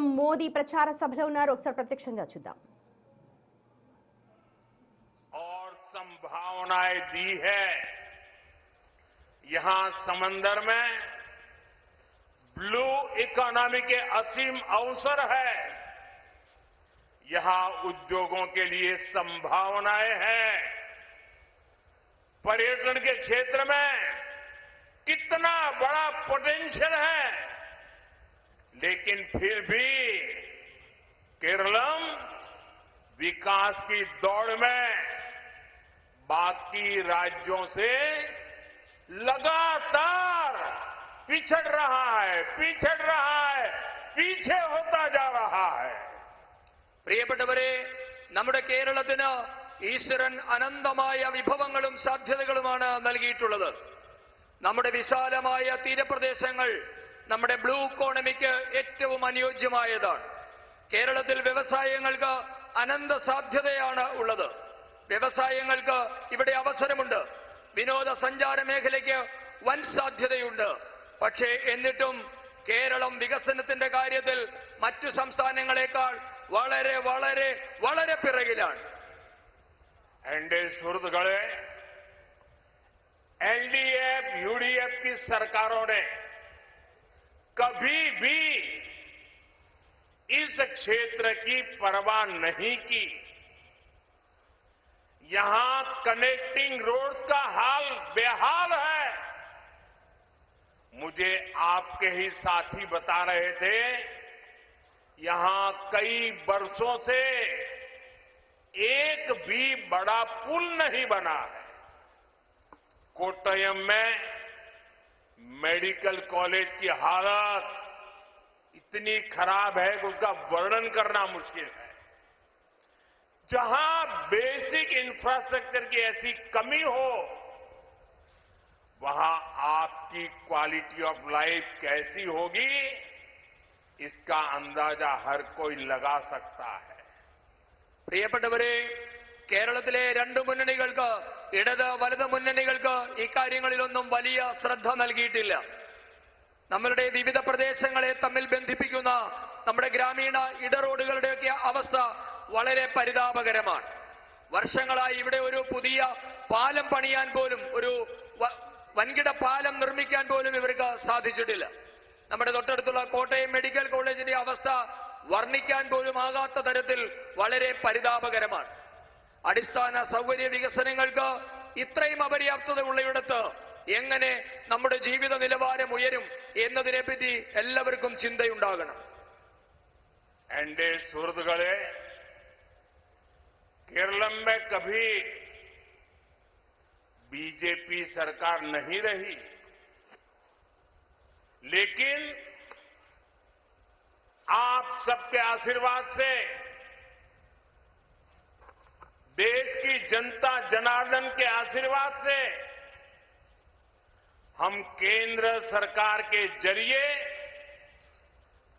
కేరళం మోదీ ప్రచార సభలో ఉన్నారు. ఒకసారి ప్రత్యక్షంగా చూద్దాం. और संभावनाएं दी है. यहां समंदर में ब्लू इकोनॉमी के असीम अवसर है. यहां उद्योगों के लिए संभावनाएं हैं. पर्यटन के क्षेत्र में कितना बड़ा पोटेंशियल है. लेकिन फिर भी केरलम विकास की दौड़ में बाकी राज्यों से लगातार पिछड़ रहा है, पीछे होता जा रहा है. പ്രിയപ്പെട്ടവരെ, നമ്മുടെ കേരളത്തിന് ഈശ്വരൻ അനന്തമായ വിഭവങ്ങളും സാധ്യതകളുമാണ് നൽകിയിട്ടുള്ളത്. നമ്മുടെ വിശാലമായ തീരപ്രദേശങ്ങൾ നമ്മുടെ ബ്ലൂ ഇക്കോണമിക്ക് ഏറ്റവും അനുയോജ്യമായതാണ്. കേരളത്തിൽ വ്യവസായങ്ങൾക്ക് അനന്ത സാധ്യതയാണ് ഉള്ളത്. വ്യവസായങ്ങൾക്ക് ഇവിടെ അവസരമുണ്ട്. വിനോദസഞ്ചാര മേഖലയ്ക്ക് വൻ സാധ്യതയുണ്ട്. പക്ഷേ എന്നിട്ടും കേരളം വികസനത്തിന്റെ കാര്യത്തിൽ മറ്റു സംസ്ഥാനങ്ങളെക്കാൾ വളരെ വളരെ വളരെ പിറകിലാണ്. एनडीए सुहृदगळे, एलडीएफ यूडीएफ की सरकारों ने कभी भी इस क्षेत्र की परवाह नहीं की. यहां कनेक्टिंग रोड्स का हाल बेहाल है. मुझे आपके ही साथी बता रहे थे, यहां कई वर्षों से एक भी बड़ा पुल नहीं बना है. कोट्टयम में मेडिकल कॉलेज की हालत इतनी खराब है कि उसका वर्णन करना मुश्किल है. जहां बेसिक इंफ्रास्ट्रक्चर की ऐसी कमी हो, वहां आपकी क्वालिटी ऑफ लाइफ कैसी होगी, इसका अंदाजा हर कोई लगा सकता है. പ്രിയപ്പെട്ടവരെ, കേരളത്തിലെ രണ്ട് മുന്നണികൾക്ക്, ഇടത് വലത് മുന്നണികൾക്ക് ഇക്കാര്യങ്ങളിലൊന്നും വലിയ ശ്രദ്ധ നൽകിയിട്ടില്ല. നമ്മളുടെ വിവിധ പ്രദേശങ്ങളെ തമ്മിൽ ബന്ധിപ്പിക്കുന്ന നമ്മുടെ ഗ്രാമീണ ഇടറോഡുകളുടെയൊക്കെ അവസ്ഥ വളരെ പരിതാപകരമാണ്. വർഷങ്ങളായി ഇവിടെ ഒരു പുതിയ പാലം പണിയാൻ പോലും, ഒരു വൻകിട പാലം നിർമ്മിക്കാൻ പോലും ഇവർക്ക് സാധിച്ചിട്ടില്ല. നമ്മുടെ തൊട്ടടുത്തുള്ള കോട്ടയം മെഡിക്കൽ കോളേജിന്റെ അവസ്ഥ വർണ്ണിക്കാൻ പോലും ആകാത്ത തരത്തിൽ വളരെ പരിതാപകരമാണ്. അടിസ്ഥാന സൗകര്യ വികസനങ്ങൾക്ക് ഇത്രയും അപര്യാപ്തത ഉള്ളയിടത്ത് എങ്ങനെ നമ്മുടെ ജീവിത നിലവാരം ഉയരും എന്നതിനെപ്പറ്റി എല്ലാവർക്കും ചിന്തയുണ്ടാകണം. एनडीए सुहृदगळे, केरलम में कभी बीजेपी सरकार नहीं रही, लेकिन आप सबके आशीर्वाद से, देश की जनता जनार्दन के आशीर्वाद से हम केंद्र सरकार के जरिए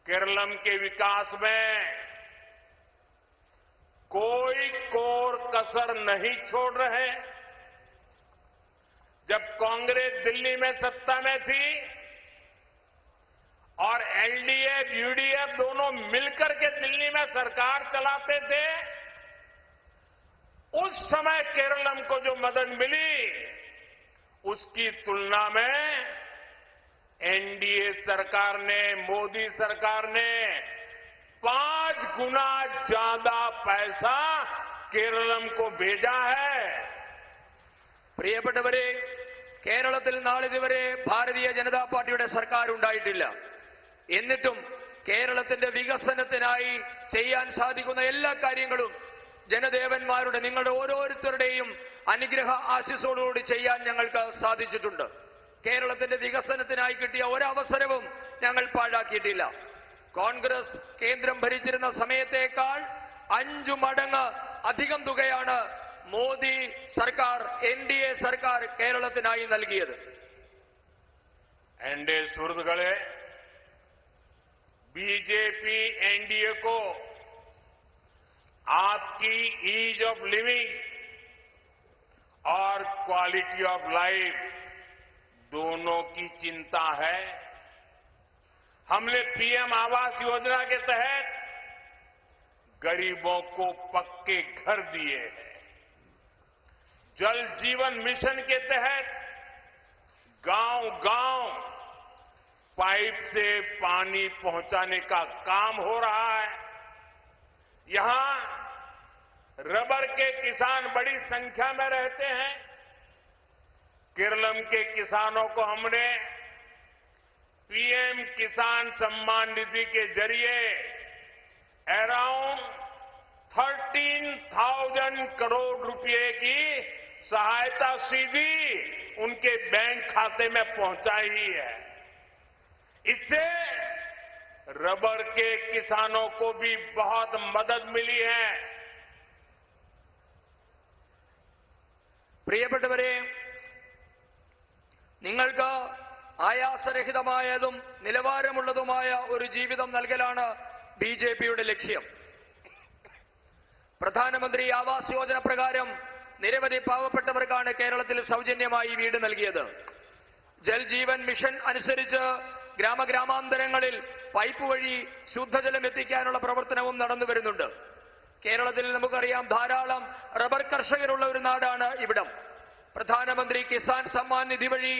केरलम के विकास में कोई कोर कसर नहीं छोड़ रहे. जब कांग्रेस दिल्ली में सत्ता में थी और एलडीएफ यूडीएफ दोनों मिलकर के दिल्ली में सरकार चलाते थे, उस समय केरलम को जो मदद मिली, उसकी तुलना में एनडीए सरकार ने, मोदी सरकार ने 5 गुना ज्यादा पैसा केरलम को भेजा है. പ്രിയപ്പെട്ടവരെ, കേരളത്തിൽ നാളിതുവരെ ഭാരതീയ ജനതാ പാർട്ടിയുടെ സർക്കാർ ഉണ്ടായിട്ടില്ല. എന്നിട്ടും കേരളത്തിന്റെ വികസനത്തിനായി ചെയ്യാൻ സാധിക്കുന്ന എല്ലാ കാര്യങ്ങളും ജനദേവന്മാരുടെ, നിങ്ങളുടെ ഓരോരുത്തരുടെയും അനുഗ്രഹ ആശിസ്സോടുകൂടി ചെയ്യാൻ ഞങ്ങൾക്ക് സാധിച്ചിട്ടുണ്ട്. കേരളത്തിന്റെ വികസനത്തിനായി കിട്ടിയ ഒരവസരവും ഞങ്ങൾ പാഴാക്കിയിട്ടില്ല. കോൺഗ്രസ് കേന്ദ്രം ഭരിച്ചിരുന്ന സമയത്തേക്കാൾ 5 മടങ്ങ് അധികം തുകയാണ് മോദി സർക്കാർ, എൻഡിഎ സർക്കാർ കേരളത്തിനായി നൽകിയത്. एनडीए सुहृदगळे, बीजेपी एनडीए को आपकी ईज ऑफ लिविंग और क्वालिटी ऑफ लाइफ दोनों की चिंता है. हमने पीएम आवास योजना के तहत गरीबों को पक्के घर दिए हैं। जल जीवन मिशन के तहत गांव-गांव पाइप से पानी पहुंचाने का काम हो रहा है। यहां रबर के किसान बड़ी संख्या में रहते हैं। केरलम के किसानों को हमने पीएम किसान सम्मान निधि के जरिए अराउंड 13,000 करोड़ रुपए की सहायता सीधी उनके बैंक खाते में पहुंचाई है। इससे रबर के किसानों को भी बहुत मदद मिली है। പ്രിയപ്പെട്ടവരെ, നിങ്ങൾക്ക് ആയാസരഹിതമായതും നിലവാരമുള്ളതുമായ ഒരു ജീവിതം നൽകലാണ് ബിജെപിയുടെ ലക്ഷ്യം. പ്രധാനമന്ത്രി ആവാസ് യോജന പ്രകാരം നിരവധി പാവപ്പെട്ടവർക്കാണ് കേരളത്തിൽ സൗജന്യമായി വീട് നൽകിയത്. ജൽ ജീവൻ മിഷൻ അനുസരിച്ച് ഗ്രാമഗ്രാമാന്തരങ്ങളിൽ പൈപ്പ് വഴി ശുദ്ധജലം എത്തിക്കാനുള്ള പ്രവർത്തനവും നടന്നു വരുന്നുണ്ട്. കേരളത്തിൽ നമുക്കറിയാം ധാരാളം റബ്ബർ കർഷകരുള്ള ഒരു നാടാണ് ഇവിടം. പ്രധാനമന്ത്രി കിസാൻ സമ്മാൻ നിധി വഴി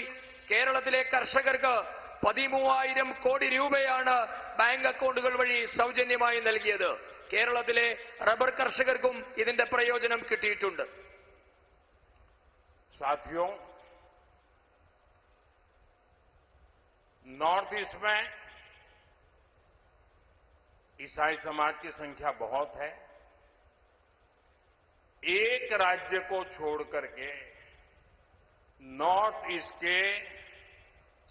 കേരളത്തിലെ കർഷകർക്ക് 13,000 കോടി രൂപയാണ് ബാങ്ക് അക്കൗണ്ടുകൾ വഴി സൗജന്യമായി നൽകിയത്. കേരളത്തിലെ റബ്ബർ കർഷകർക്കും ഇതിന്റെ പ്രയോജനം കിട്ടിയിട്ടുണ്ട്. साथियों, नॉर्थ ईस्ट में ईसाई समाज की संख्या बहुत है। एक राज्य को छोड़ करके नॉर्थ ईस्ट के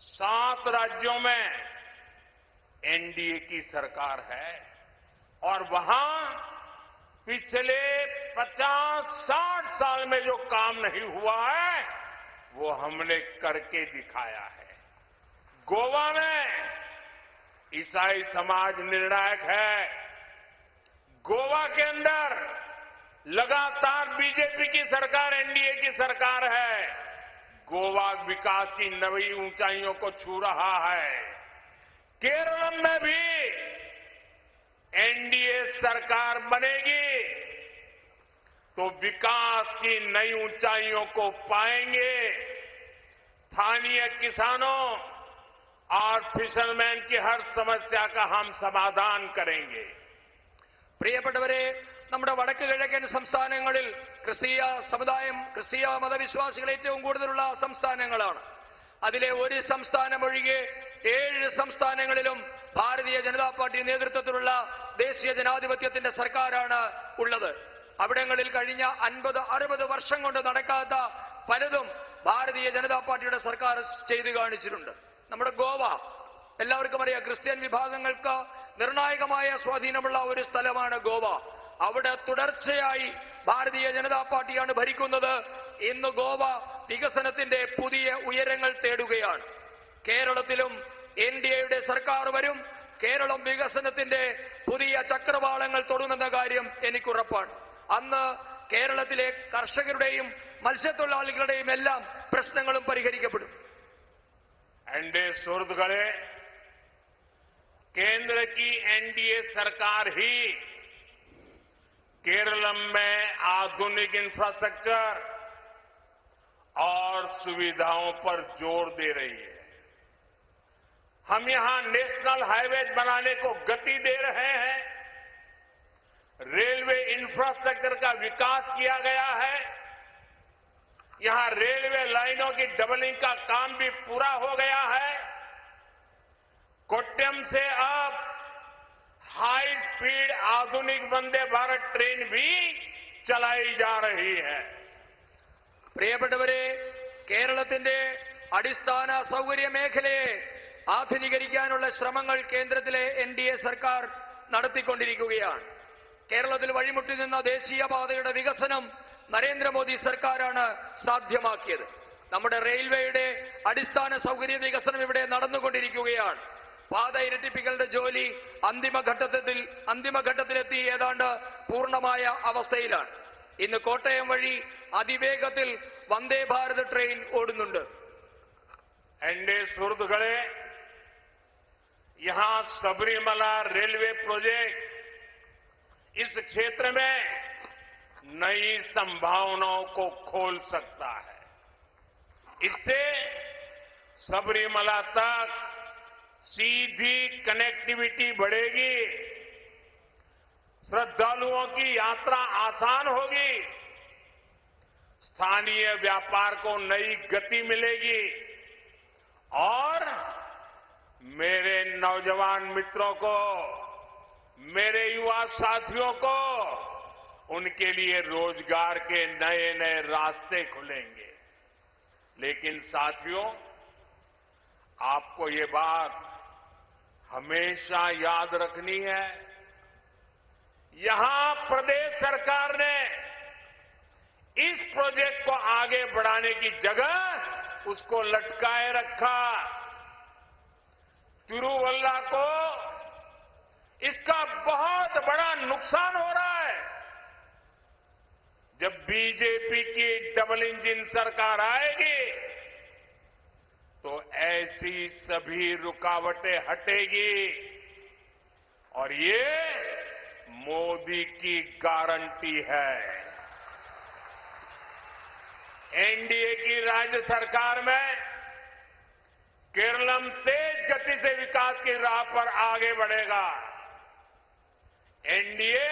7 राज्यों में एनडीए की सरकार है और वहां पिछले 50-60 साल में जो काम नहीं हुआ है वो हमने करके दिखाया है। गोवा में ईसाई समाज निर्णायक है। गोवा के अंदर लगातार बीजेपी की सरकार, एनडीए की सरकार है। गोवा विकास की नई ऊंचाइयों को छू रहा है। केरल में भी एनडीए सरकार बनेगी तो विकास की नई ऊंचाइयों को पाएंगे। स्थानीय किसानों और फिशरमैन की हर समस्या का हम समाधान करेंगे। പ്രിയപ്പെട്ടവരെ, നമ്മുടെ വടക്ക് കിഴക്കൻ സംസ്ഥാനങ്ങളിൽ ക്രിസ്തീയ സമുദായം, ക്രിസ്തീയ മതവിശ്വാസികൾ ഏറ്റവും കൂടുതലുള്ള സംസ്ഥാനങ്ങളാണ്. അതിലെ ഒരു സംസ്ഥാനം ഒഴികെ 7 സംസ്ഥാനങ്ങളിലും ഭാരതീയ ജനതാ പാർട്ടി നേതൃത്വത്തിലുള്ള ദേശീയ ജനാധിപത്യത്തിന്റെ സർക്കാരാണ് ഉള്ളത്. അവിടങ്ങളിൽ കഴിഞ്ഞ 50-60 വർഷം കൊണ്ട് നടക്കാത്ത പലതും ഭാരതീയ ജനതാ പാർട്ടിയുടെ സർക്കാർ ചെയ്തു കാണിച്ചിട്ടുണ്ട്. നമ്മുടെ ഗോവ എല്ലാവർക്കും അറിയാം, ക്രിസ്ത്യൻ വിഭാഗങ്ങൾക്ക് നിർണായകമായ സ്വാധീനമുള്ള ഒരു സ്ഥലമാണ് ഗോവ. അവിടെ തുടർച്ചയായി ഭാരതീയ ജനതാ പാർട്ടിയാണ് ഭരിക്കുന്നത്. ഇന്ന് ഗോവ വികസനത്തിന്റെ പുതിയ ഉയരങ്ങൾ തേടുകയാണ്. കേരളത്തിലും എൻഡിഎയുടെ സർക്കാർ വരും. കേരളം വികസനത്തിന്റെ പുതിയ ചക്രവാളങ്ങൾ തൊടുമെന്ന കാര്യം എനിക്കുറപ്പാണ്. അന്ന് കേരളത്തിലെ കർഷകരുടെയും മത്സ്യത്തൊഴിലാളികളുടെയും എല്ലാം പ്രശ്നങ്ങളും പരിഹരിക്കപ്പെടും. एनडीए सुहृदगणे, केंद्र की एनडीए सरकार ही केरलम में आधुनिक इंफ्रास्ट्रक्चर और सुविधाओं पर जोर दे रही है। हम यहां नेशनल हाईवे बनाने को गति दे रहे हैं। रेलवे इंफ्रास्ट्रक्चर का विकास किया गया है। यहां रेलवे लाइनों की डबलिंग का काम भी पूरा हो गया है। कोट्यम से अब हाई स्पीड आधुनिक वंदे भारत ट्रेन भी चलाई जा रही है। പ്രിയപ്പെട്ടവരെ, കേരളത്തിന്റെ അടിസ്ഥാന സൗകര്യ മേഖലയെ ആധുനീകരിക്കാനുള്ള ശ്രമങ്ങൾ കേന്ദ്രത്തിലെ എൻഡിഎ സർക്കാർ നടത്തിക്കൊണ്ടിരിക്കുകയാണ്. കേരളത്തിൽ വഴിമുട്ടി നിന്ന ദേശീയപാതയുടെ വികസനം നരേന്ദ്രമോദി സർക്കാരാണ് സാധ്യമാക്കിയത്. നമ്മുടെ റെയിൽവേയുടെ അടിസ്ഥാന സൗകര്യ വികസനം ഇവിടെ നടന്നുകൊണ്ടിരിക്കുകയാണ്. പാത ഇരട്ടിപ്പിക്കലിന്റെ ജോലി അന്തിമഘട്ടത്തിലെത്തി ഏതാണ്ട് പൂർണ്ണമായ അവസ്ഥയിലാണ്. ഇന്ന് കോട്ടയം വഴി അതിവേഗത്തിൽ വന്ദേ ഭാരത് ട്രെയിൻ ഓടുന്നുണ്ട്. एनडीए सुहृदगणे, यहां सबरीमला रेलवे प्रोजेक्ट इस क्षेत्र में नई संभावनाओं को खोल सकता है। इससे सबरीमला तक सीधी कनेक्टिविटी बढ़ेगी, श्रद्धालुओं की यात्रा आसान होगी, स्थानीय व्यापार को नई गति मिलेगी और मेरे नौजवान मित्रों को, मेरे युवा साथियों को उनके लिए रोजगार के नए नए रास्ते खुलेंगे। लेकिन साथियों, आपको ये बात हमेशा याद रखनी है, यहां प्रदेश सरकार ने इस प्रोजेक्ट को आगे बढ़ाने की जगह उसको लटकाए रखा। तिरुवल्ला को इसका बहुत बड़ा नुकसान हो रहा है। जब बीजेपी की डबल इंजन सरकार आएगी तो ऐसी सभी रुकावटें हटेगी और ये मोदी की गारंटी है। एनडीए की राज्य सरकार में केरलम तेज गति से विकास की राह पर आगे बढ़ेगा। एनडीए